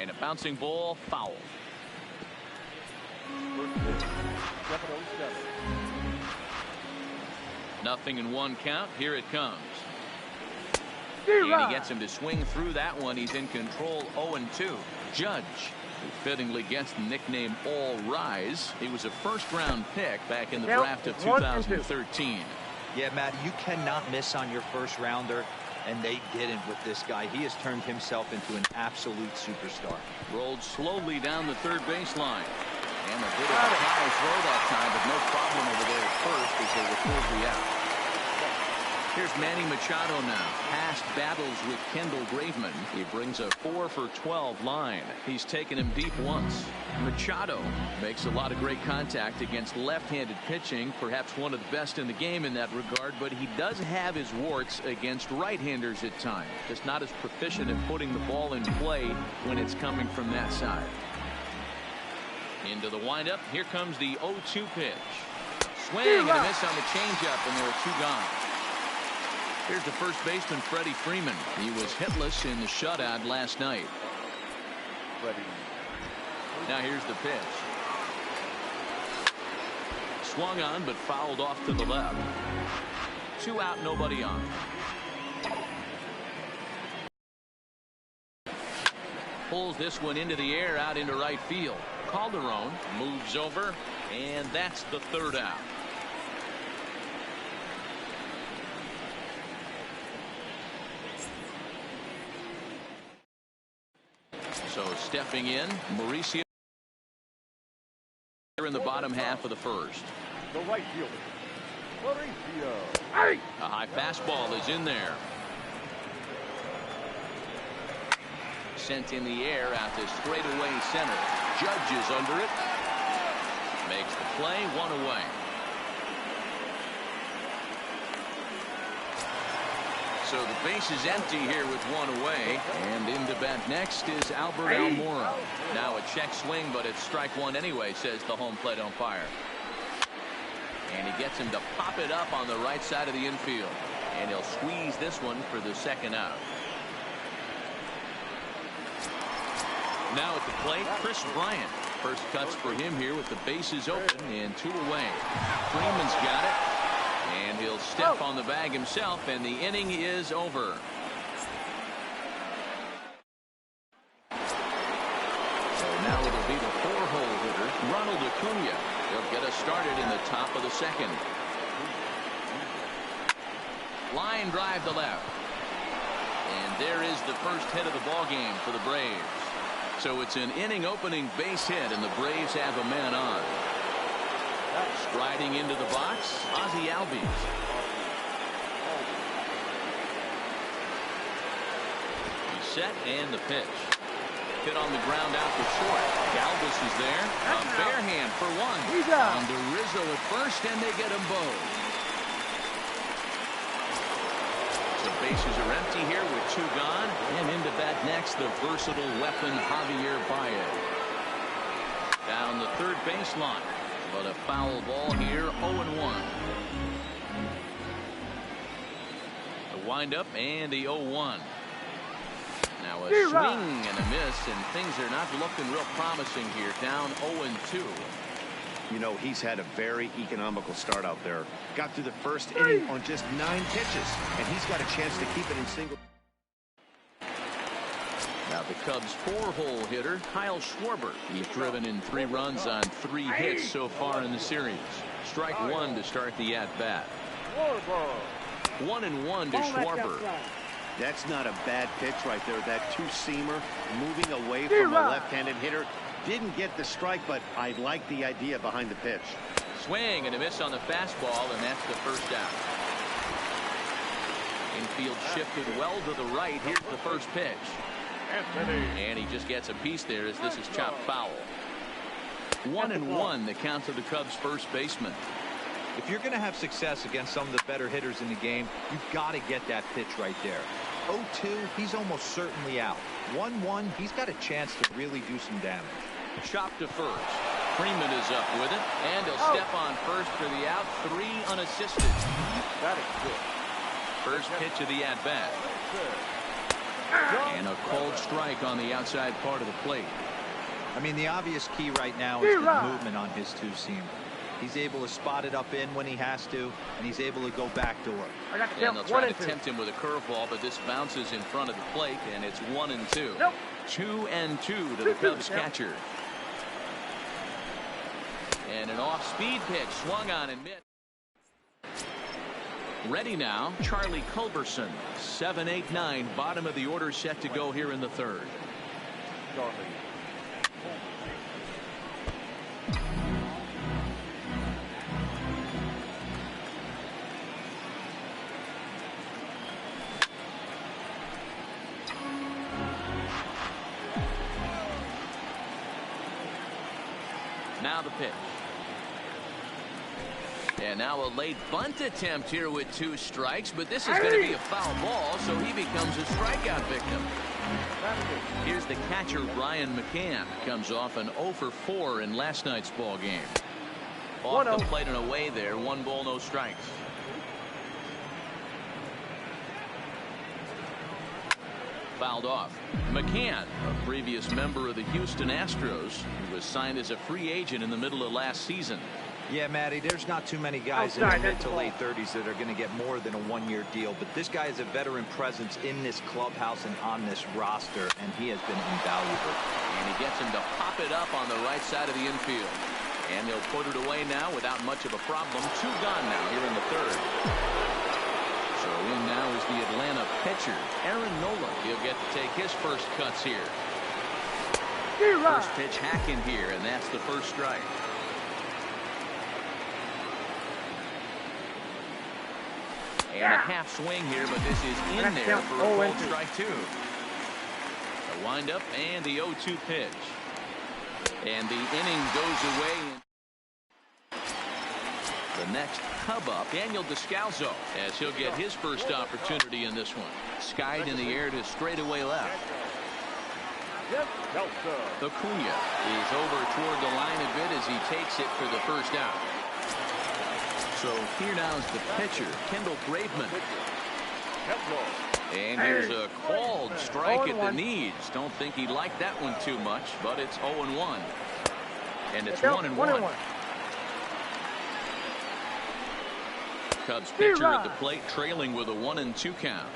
And a bouncing ball, foul. Nothing in one count. Here it comes. And he gets him to swing through that one. He's in control. 0-2. Judge, who fittingly gets the nickname All Rise. He was a first-round pick back in the draft of 2013. Yeah, Matt, you cannot miss on your first rounder, and they didn't with this guy. He has turned himself into an absolute superstar. Rolled slowly down the third baseline. And a bit of a high throw that time, but no problem over there at first as they record the out. Here's Manny Machado now. Past battles with Kendall Graveman. He brings a 4-for-12 line. He's taken him deep once. Machado makes a lot of great contact against left-handed pitching. Perhaps one of the best in the game in that regard, but he does have his warts against right-handers at times. Just not as proficient at putting the ball in play when it's coming from that side. Into the windup. Here comes the 0-2 pitch. Swing and a miss on the changeup, and there are two gone. Here's the first baseman, Freddie Freeman. He was hitless in the shutout last night. Now here's the pitch. Swung on, but fouled off to the left. 2 out, nobody on. Pulls this one into the air, out into right field. Calderon moves over, and that's the third out. So stepping in, Mauricio in the bottom half of the first. The right fielder, Mauricio. A high fastball is in there. Sent in the air out to straightaway center. Judge is under it. Makes the play, 1 away. So the base is empty here with 1 away. And in to bat next is Albert Almora. Now a check swing, but it's strike 1 anyway, says the home plate umpire. And he gets him to pop it up on the right side of the infield. And he'll squeeze this one for the second out. Now at the plate, Chris Bryant. First cuts for him here with the bases open and 2 away. Freeman's got it. And he'll step on the bag himself, and the inning is over. So now it'll be the 4-hole hitter, Ronald Acuna. He'll get us started in the top of the second. Line drive to left. And there is the first hit of the ball game for the Braves. So it's an inning opening base hit, and the Braves have a man on. Striding into the box, Ozzie Albies. He's set, and the pitch. Hit on the ground out to short. Galvis is there. A bare hand for 1. He's out. On to Rizzo at first, and they get them both. So bases are empty here with 2 gone. And into bat next, the versatile weapon, Javier Baez. Down the third baseline. But a foul ball here, 0-1. The windup and the 0-1. Now a swing and a miss, and things are not looking real promising here. Down 0-2. You know, he's had a very economical start out there. Got through the first inning on just 9 pitches, and he's got a chance to keep it in single. Now the Cubs 4-hole hitter, Kyle Schwarber. He's driven in 3 runs on 3 hits so far in the series. Strike 1 to start the at-bat. 1-1 to Schwarber. That's not a bad pitch right there. That 2-seamer moving away from a left-handed hitter. Didn't get the strike, but I like the idea behind the pitch. Swing and a miss on the fastball, and that's the first out. Infield shifted well to the right. Here's the first pitch. And he just gets a piece there as this is chopped foul. 1-1 the count to the Cubs first baseman. If you're going to have success against some of the better hitters in the game, you've got to get that pitch right there. 0-2, he's almost certainly out. 1-1, he's got a chance to really do some damage. Chop to first. Freeman is up with it, and he'll step on first for the out. 3 unassisted. That is good. First pitch of the at-bat. And a cold strike on the outside part of the plate. I mean, the obvious key right now is the movement on his two-seam. He's able to spot it up in when he has to, and he's able to go backdoor. And they'll try to tempt him with a curveball, but this bounces in front of the plate, and it's 1-2. 2-2 to the Cubs catcher. And an off-speed pitch swung on and missed. Ready now, Charlie Culberson. 7-8-9, bottom of the order set to go here in the third. Now the pitch. And now a late bunt attempt here with 2 strikes, but this is going to be a foul ball, so he becomes a strikeout victim. Here's the catcher, Brian McCann. Comes off an 0 for 4 in last night's ball game. Off the plate and away there, 1 ball, no strikes. Fouled off. McCann, a previous member of the Houston Astros, who was signed as a free agent in the middle of last season. Yeah, Matty, there's not too many guys in their mid to late 30s that are going to get more than a 1-year deal, but this guy is a veteran presence in this clubhouse and on this roster, and he has been invaluable. And he gets him to pop it up on the right side of the infield. And he'll put it away now without much of a problem. 2 gone now here in the third. So in now is the Atlanta pitcher, Aaron Nola. He'll get to take his first cuts here. First pitch hacking here, and that's the first strike. And a half swing here, but this is in there for a cold strike 2. The windup and the 0-2 pitch. And the inning goes away. The next Cub up, Daniel Descalso, as he'll get his first opportunity in this one. Skied in the air to straightaway left. Acuna is over toward the line a bit as he takes it for the first out. So here now is the pitcher, Kendall Graveman. And here's a called strike at the knees. Don't think he liked that one too much, but it's 0-1. And it's 1-1. Cubs pitcher at the plate, trailing with a 1-2 count.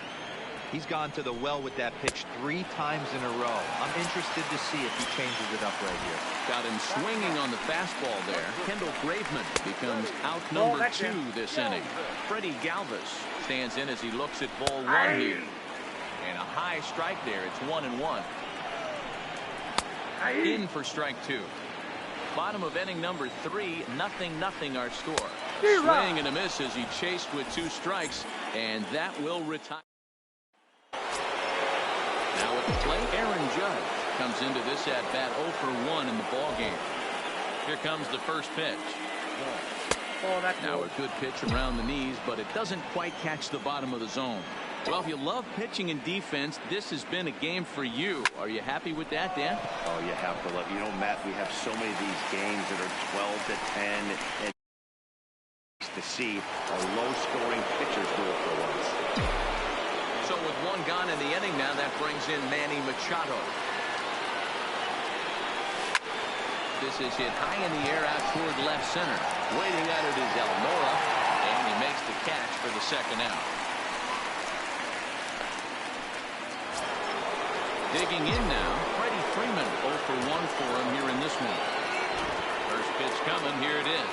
He's gone to the well with that pitch 3 times in a row. I'm interested to see if he changes it up right here. Got him swinging on the fastball there. Kendall Graveman becomes out number 2 this inning. Freddie Galvis stands in as he looks at ball 1 here. And a high strike there. It's 1-1. In for strike 2. Bottom of inning number 3, 0-0 our score. Swing and a miss as he chased with 2 strikes, and that will retire. Now at the plate, Aaron Judge comes into this at bat 0 for 1 in the ball game. Here comes the first pitch. Now a good pitch around the knees, but it doesn't quite catch the bottom of the zone. Well, if you love pitching and defense, this has been a game for you. Are you happy with that, Dan? Oh, you have to love. You know, Matt, we have so many of these games that are 12-10, and to see a low-scoring pitchers do it for once. So with 1 gone in the inning now, that brings in Manny Machado. This is hit high in the air out toward left center. Waiting at it is Almora, and he makes the catch for the second out. Digging in now, Freddie Freeman 0 for 1 for him here in this one. First pitch coming, here it is.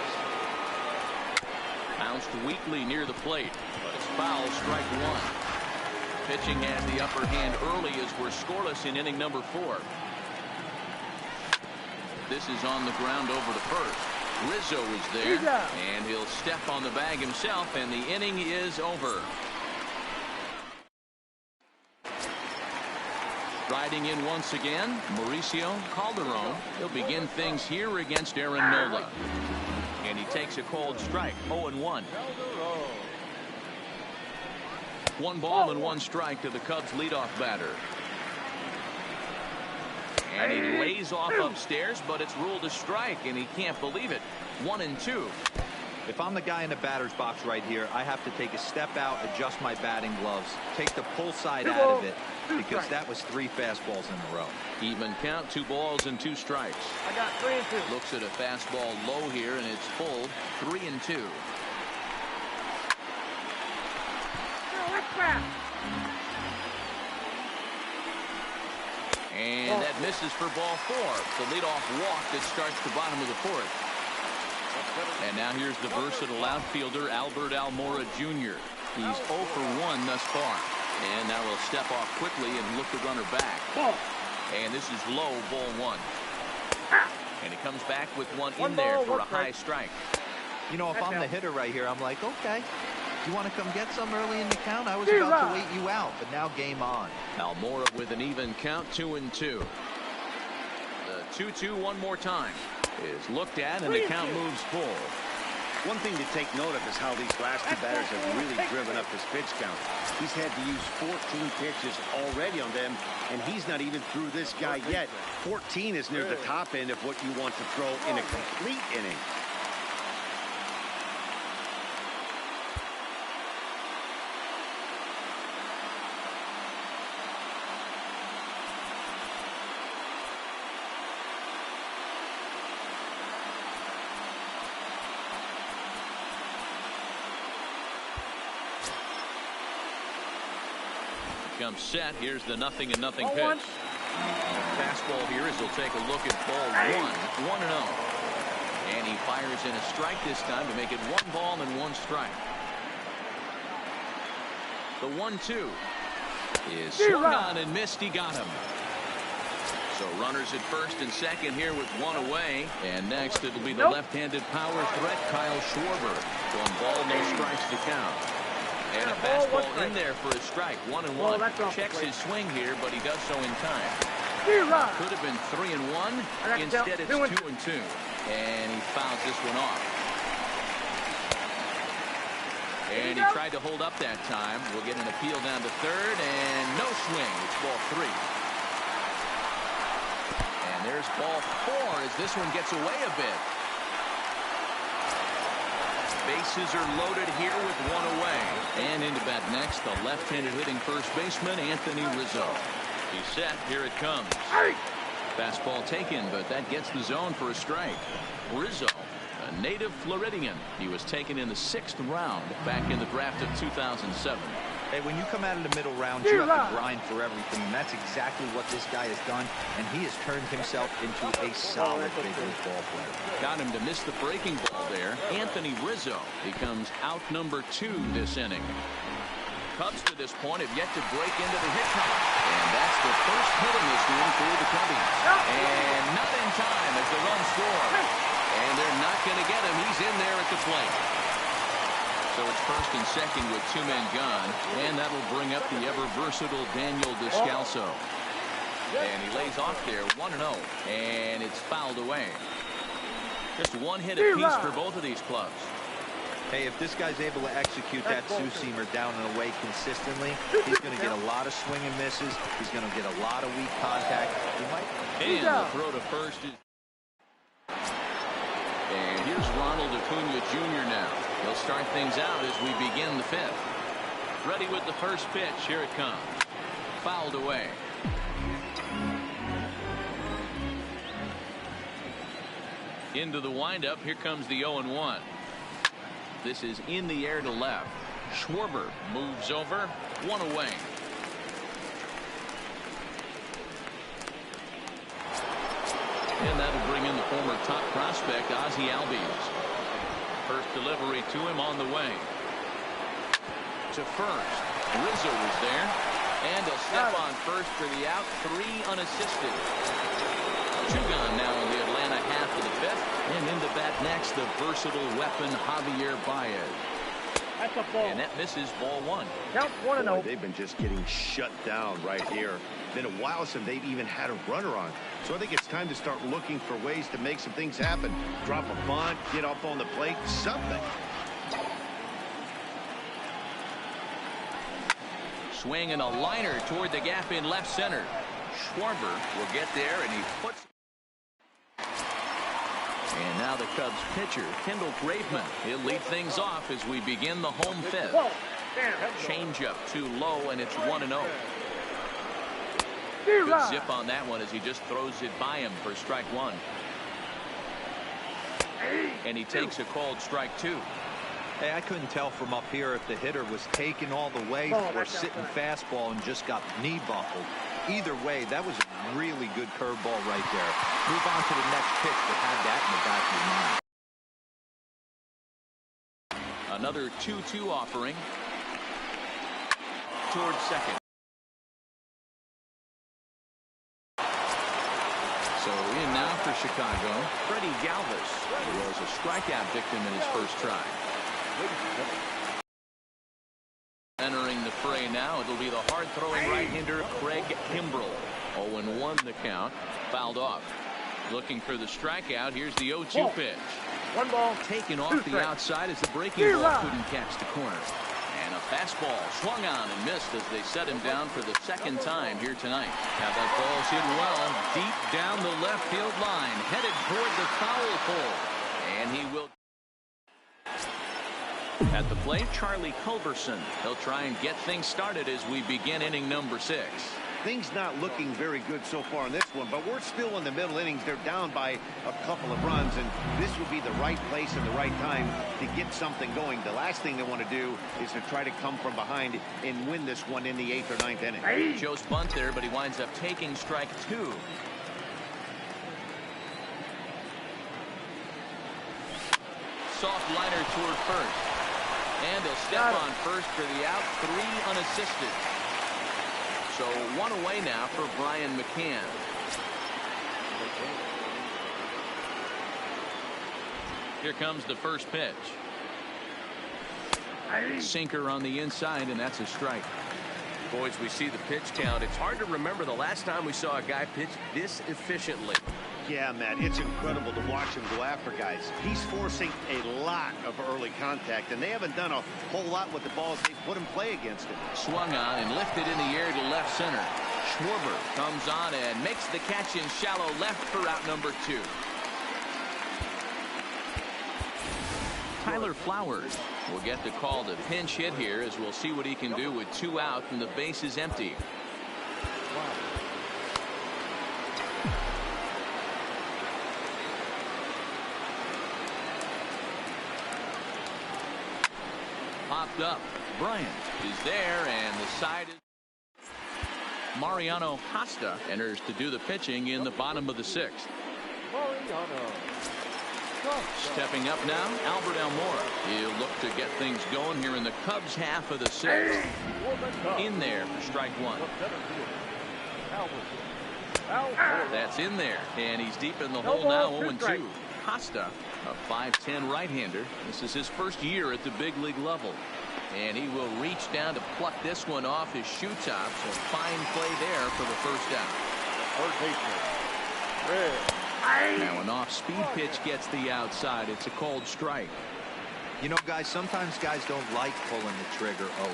Bounced weakly near the plate, but it's foul, strike 1. Pitching has the upper hand early as we're scoreless in inning number 4. This is on the ground over to first. Rizzo is there, and he'll step on the bag himself, and the inning is over. Riding in once again, Mauricio Calderon. He'll begin things here against Aaron Nola. And he takes a cold strike, 0-1. 1 ball and 1 strike to the Cubs leadoff batter. And he lays off upstairs, but it's ruled a strike, and he can't believe it. 1-2. If I'm the guy in the batter's box right here, I have to take a step out, adjust my batting gloves, take the pull side out of it, because that was 3 fastballs in a row. Even count, 2 balls and 2 strikes. I got 3 and 2. Looks at a fastball low here, and it's full. 3 and 2. And that misses for ball 4. The leadoff walk that starts the bottom of the 4th. And now here's the versatile outfielder, Albert Almora Jr. He's 0 for 1 thus far. And now he'll step off quickly and look the runner back. And this is low, ball 1. And he comes back with one in there for a high strike. You know, if I'm the hitter right here, I'm like, okay, you want to come get some early in the count? I was about to wait you out, but now game on. Almora with an even count, 2 and 2. The 2-2 one more time is looked at, and the count moves full. One thing to take note of is how these last 2 batters have really driven up his pitch count. He's had to use 14 pitches already on them, and he's not even through this guy yet. 14 is near the top end of what you want to throw in a complete inning. Comes set. Here's the 0-0 pitch. Fastball here as he'll take a look at ball 1. 1-0. And he fires in a strike this time to make it 1 ball and 1 strike. The 1-2 is swung on and missed. He got him. So runners at first and second here with 1 away. And next it'll be the left-handed power threat, Kyle Schwarber. 1 ball, no strikes to count. And a fastball in there for a strike. 1-1. Checks his swing here, but he does so in time. Could have been 3-1. Instead, it's 2-2. And he fouls this one off. And he tried to hold up that time. We'll get an appeal down to third, and no swing. It's ball 3. And there's ball 4 as this one gets away a bit. Bases are loaded here with 1 away. And into bat next, the left-handed hitting first baseman, Anthony Rizzo. He's set. Here it comes. Fastball taken, but that gets the zone for a strike. Rizzo, a native Floridian. He was taken in the 6th round back in the draft of 2007. Hey, when you come out of the middle round, you have to grind for everything, and that's exactly what this guy has done, and he has turned himself into a solid big league ball player. Got him to miss the breaking ball there. Anthony Rizzo becomes out number 2 this inning. Cubs to this point have yet to break into the hit column, and that's the first hit in this one for the Cubbies. And not in time as the run scored. And they're not going to get him. He's in there at the plate. So it's first and second with 2 men gone, and that'll bring up the ever-versatile Daniel Descalso. And he lays off there, 1-0, and it's fouled away. Just 1 hit apiece for both of these clubs. Hey, if this guy's able to execute that two-seamer down and away consistently, he's going to get a lot of swing and misses. He's going to get a lot of weak contact. And the throw to first is... And here's Ronald Acuna Jr. now. He'll start things out as we begin the 5th. Ready with the first pitch. Here it comes. Fouled away. Into the windup. Here comes the 0-1. This is in the air to left. Schwarber moves over. 1 away. And that'll bring in the former top prospect, Ozzie Albies. First delivery to him on the way. To first. Rizzo was there. And he'll step on first for the out. 3 unassisted. 2 gone now in the Atlanta half of the 5th. And into bat next, the versatile weapon, Javier Baez. That's a ball. And that misses ball 1. Count 1-0. They've been just getting shut down right here. Been a while since they've even had a runner on. So I think it's time to start looking for ways to make some things happen. Drop a bunt, get up on the plate, something. Swing and a liner toward the gap in left center. Schwarber will get there, and he puts... And now the Cubs pitcher, Kendall Graveman. He'll lead things off as we begin the home 5th. Changeup too low, and it's 1-0. Good zip on that one as he just throws it by him for strike one. And he takes a called strike two. Hey, I couldn't tell from up here if the hitter was taking all the way or sitting fastball and just got knee buckled. Either way, that was a really good curveball right there. Move on to the next pitch, but had that in the back of your mind. Another 2-2 offering towards second. So in now for Chicago, Freddie Galvis, who was a strikeout victim in his first try. Entering the fray now, it'll be the hard-throwing right-hander Craig Kimbrell. 0-1 the count, fouled off. Looking for the strikeout. Here's the 0-2 pitch. One ball. Taken off the outside as the breaking ball couldn't catch the corner. And a fastball swung on and missed as they set him down for the second time here tonight. Now that ball's hit well deep down the left field line, headed toward the foul pole. And he will. At the plate, Charlie Culberson. He'll try and get things started as we begin inning number 6. Things not looking very good so far in this one, but we're still in the middle innings. They're down by a couple of runs, and this would be the right place and the right time to get something going. The last thing they want to do is to try to come from behind and win this one in the 8th or 9th inning. Joe's bunt there, but he winds up taking strike 2. Soft liner toward first. And he'll step on first for the out. 3 unassisted. So 1 away now for Brian McCann. Here comes the first pitch. Sinker on the inside, and that's a strike. Boys, we see the pitch count. It's hard to remember the last time we saw a guy pitch this efficiently. Yeah, Matt, it's incredible to watch him go after guys. He's forcing a lot of early contact, and they haven't done a whole lot with the balls they put him play against him. Swung on and lifted in the air to left center. Schwarber comes on and makes the catch in shallow left for out number 2. Tyler Flowers will get the call to pinch hit here as we'll see what he can do with 2 out and the base is empty. Popped up. Bryant is there, and the side is. Mariano Costa enters to do the pitching in the bottom of the 6th. Stepping up now, Albert Almora. He'll look to get things going here in the Cubs half of the 6th. In there for strike 1. That's in there, and he's deep in the hole now. 0-2. Costa, a 5'10" right-hander. This is his first year at the big league level. And he will reach down to pluck this one off his shoe top. So fine play there for the first out. Now an off-speed pitch gets the outside. It's a called strike. You know, guys, sometimes guys don't like pulling the trigger 0-0.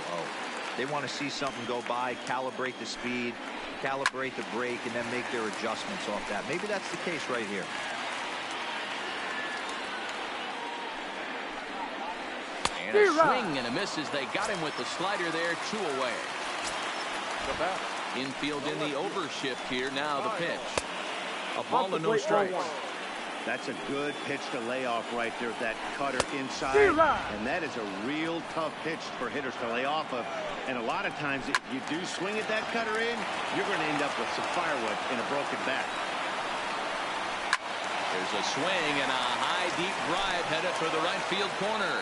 They want to see something go by, calibrate the speed, calibrate the brake, and then make their adjustments off that. Maybe that's the case right here. And a swing and a miss as they got him with the slider there. 2 away. Infield in the overshift here. Now the pitch. A ball and no strikes. That's a good pitch to lay off right there. That cutter inside. And that is a real tough pitch for hitters to lay off of. And a lot of times if you do swing at that cutter in, you're going to end up with some firewood in a broken back. There's a swing and a high deep drive headed for the right field corner.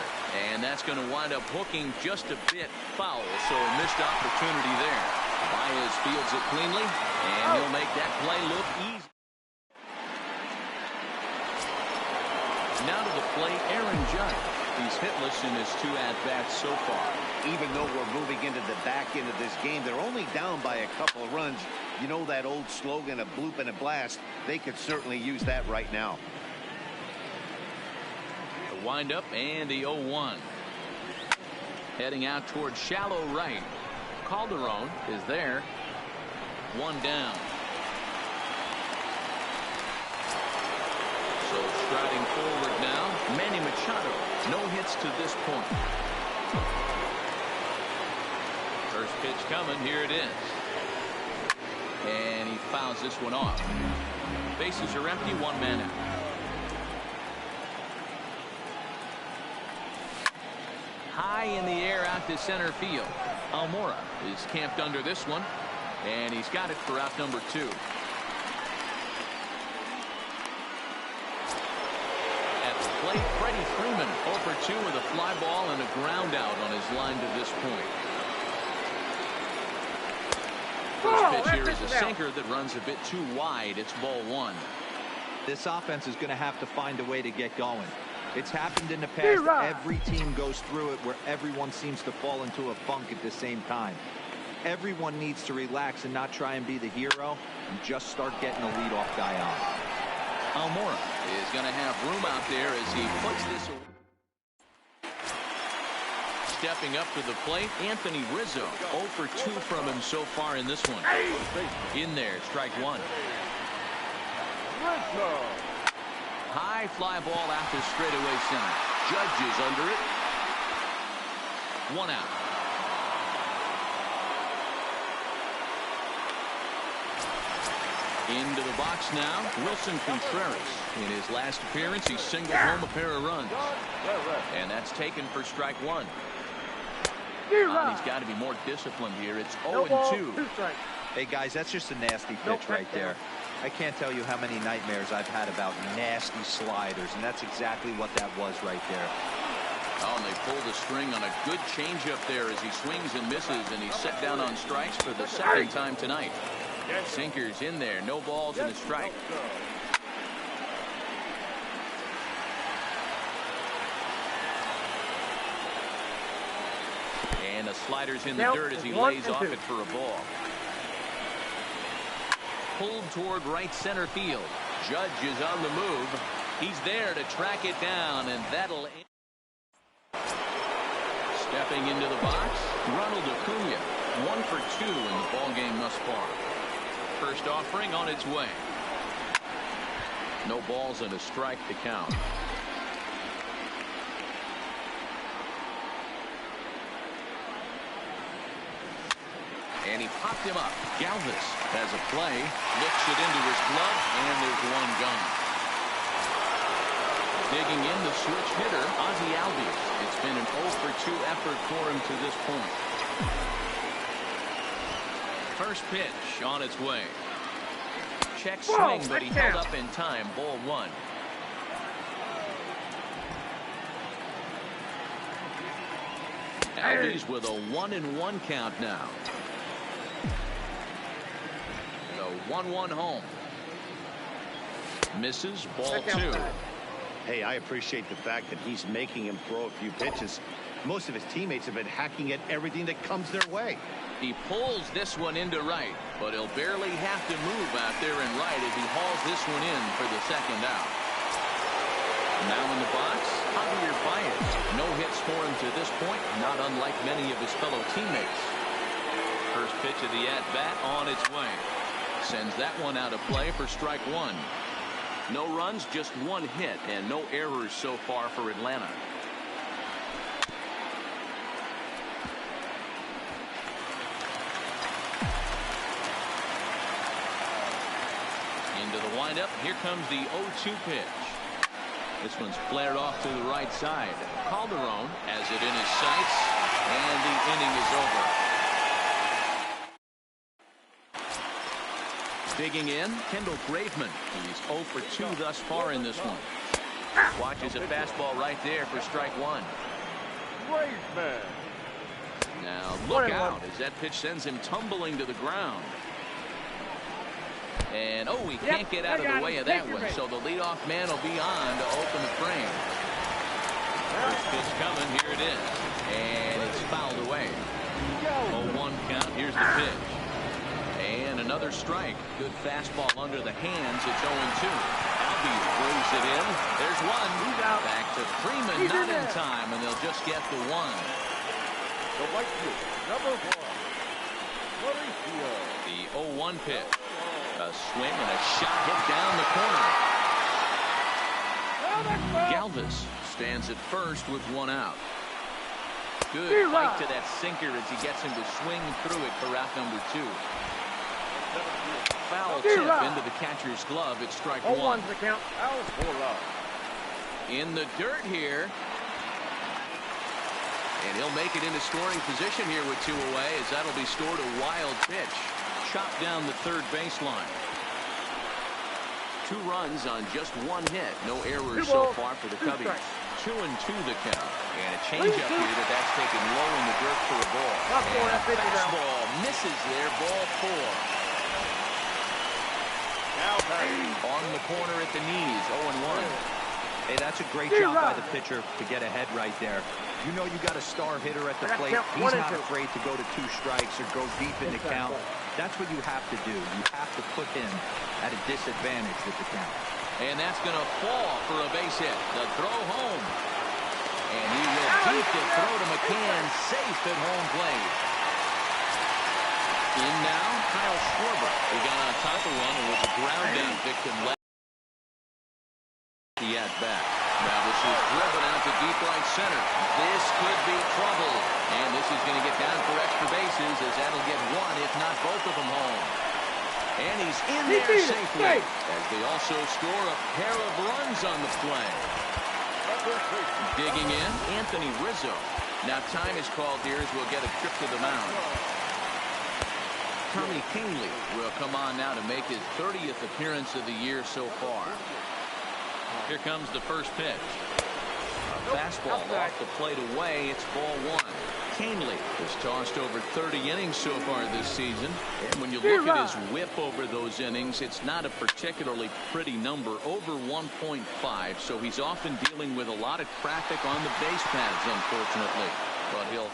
And that's going to wind up hooking just a bit foul. So a missed opportunity there. Baez fields it cleanly, and he'll make that play look easy. Now to the plate, Aaron Judge. He's hitless in his 2 at-bats so far. Even though we're moving into the back end of this game, they're only down by a couple of runs. You know that old slogan, a bloop and a blast. They could certainly use that right now. The windup and the 0-1. Heading out towards shallow right. Calderon is there. 1 down. So striding forward now, Manny Machado. No hits to this point. First pitch coming. Here it is. And he fouls this one off. Bases are empty, one man out. High in the air out to center field. Almora is camped under this one, and he's got it for out number 2. At the plate, Freddie Freeman 0 for 2 with a fly ball and a ground out on his line to this point. First pitch here is a sinker that runs a bit too wide. It's ball 1. This offense is going to have to find a way to get going. It's happened in the past. Every team goes through it where everyone seems to fall into a funk at the same time. Everyone needs to relax and not try and be the hero and just start getting the leadoff guy on. Almora is going to have room out there as he puts this away. Stepping up to the plate, Anthony Rizzo. 0 for 2 from him so far in this one. In there, strike 1. High fly ball out to straightaway center. Judge is under it. 1 out. Into the box now, Wilson Contreras. In his last appearance, he singled home a pair of runs. And that's taken for strike 1. He's got to be more disciplined here. It's 0-2. Hey, guys, that's just a nasty pitch right there. I can't tell you how many nightmares I've had about nasty sliders, and that's exactly what that was right there. Oh, and they pull the string on a good changeup there as he swings and misses, and he's set down on strikes for the second time tonight. Sinkers in there, no balls and a strike. And the slider's in the dirt as he lays off it for a ball. Pulled toward right center field. Judge is on the move. He's there to track it down, and that'll... Stepping into the box, Ronald Acuna. 1 for 2 in the ballgame thus far. First offering on its way. No balls and a strike to count. And he popped him up. Galvis has a play, looks it into his glove, and there's one gone. Digging in the switch hitter, Ozzie Albies. It's been an 0 for 2 effort for him to this point. First pitch on its way. Check swing, but he held up in time. Ball 1. Albies with a 1-1 count now. The 1-1 home. Misses, ball 2. Hey, I appreciate the fact that he's making him throw a few pitches. Most of his teammates have been hacking at everything that comes their way. He pulls this one into right, but he'll barely have to move out there in right as he hauls this one in for the second out. Now in the box, Javier Baez. No hits for him to this point, not unlike many of his fellow teammates. First pitch of the at-bat on its way. Sends that one out of play for strike 1. No runs, just 1 hit, and no errors so far for Atlanta. Into the windup. Here comes the 0-2 pitch. This one's flared off to the right side. Calderon has it in his sights, and the inning is over. Digging in, Kendall Graveman. He's 0 for 2 thus far in this one. Watches a fastball right there for strike 1. Graveman. Now look out as that pitch sends him tumbling to the ground. And oh, he can't get out of the way of that one, so the leadoff man will be on to open the frame. First pitch coming, here it is. And it's fouled away. 0-1 count, here's the pitch. And another strike. Good fastball under the hands. It's 0-2. Albies throws it in. There's one. Back to Freeman, not in time, and they'll just get the 1. The white field, number 1. The 0-1 pitch. A swing and a shot hit down the corner. Galvis stands at first with 1 out. Good fight to that sinker as he gets him to swing through it for out number 2. foul tip into the catcher's glove. It's strike one. The count. Foul for love. In the dirt here. And he'll make it into scoring position here with 2 away, as that'll be scored a wild pitch. Chopped down the third baseline. 2 runs on just 1 hit. No errors so far for the Cubbies. 2-2 the count. And a changeup here that's taken low in the dirt for a ball. And a fastball misses there. Ball 4. On the corner at the knees. 0-1. Hey, that's a great job by the pitcher to get ahead right there. You know you got a star hitter at the plate. He's not afraid to go to 2 strikes or go deep in the count. That's what you have to do. You have to put him at a disadvantage with the count. And that's going to fall for a base hit. The throw home. And he will beat the throw to McCann. Safe at home plate. In now, Kyle Schwarber. He got on top of one and was a ground down victim left. The at bat. Now this is driven out to deep right center. This could be trouble. And this is going to get down for extra bases, as that'll get 1, if not both of them home. And he's in there safely, as they also score a pair of runs on the play. Digging in, Anthony Rizzo. Now time is called here as we'll get a trip to the mound. Tommy Kingley will come on now to make his 30th appearance of the year so far. Here comes the first pitch. A fastball off the plate away. It's ball 1. Canely has tossed over 30 innings so far this season. And when you look at his whip over those innings, it's not a particularly pretty number, over 1.5. So he's often dealing with a lot of traffic on the base paths, unfortunately. But he'll...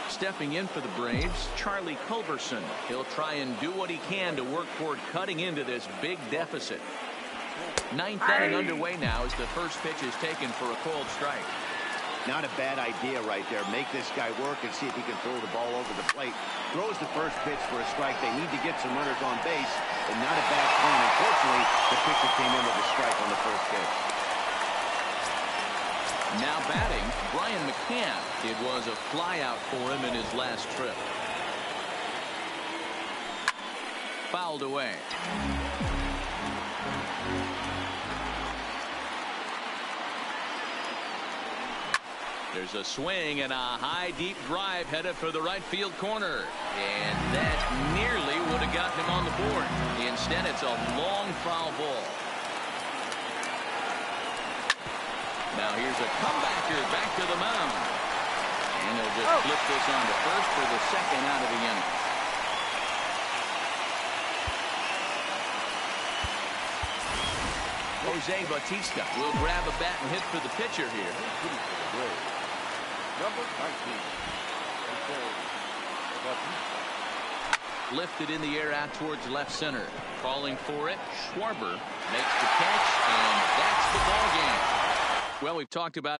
Stepping in for the Braves, Charlie Culberson. He'll try and do what he can to work toward cutting into this big deficit. 9th inning underway now as the first pitch is taken for a cold strike. Not a bad idea right there. Make this guy work and see if he can throw the ball over the plate. Throws the first pitch for a strike. They need to get some runners on base, and not a bad plan. Unfortunately, the pitcher came in with a strike on the first pitch. Now batting, Brian McCann. It was a flyout for him in his last trip. Fouled away. There's a swing and a high deep drive headed for the right field corner. And that nearly would have gotten him on the board. Instead, it's a long foul ball. Now here's a comebacker back to the mound. And they'll just flip this on to first for the second out of the inning. Jose Bautista will grab a bat and hit for the pitcher here. Number 19. Lifted in the air out towards left center. Calling for it. Schwarber makes the catch, and that's the ball game. Well, we've talked about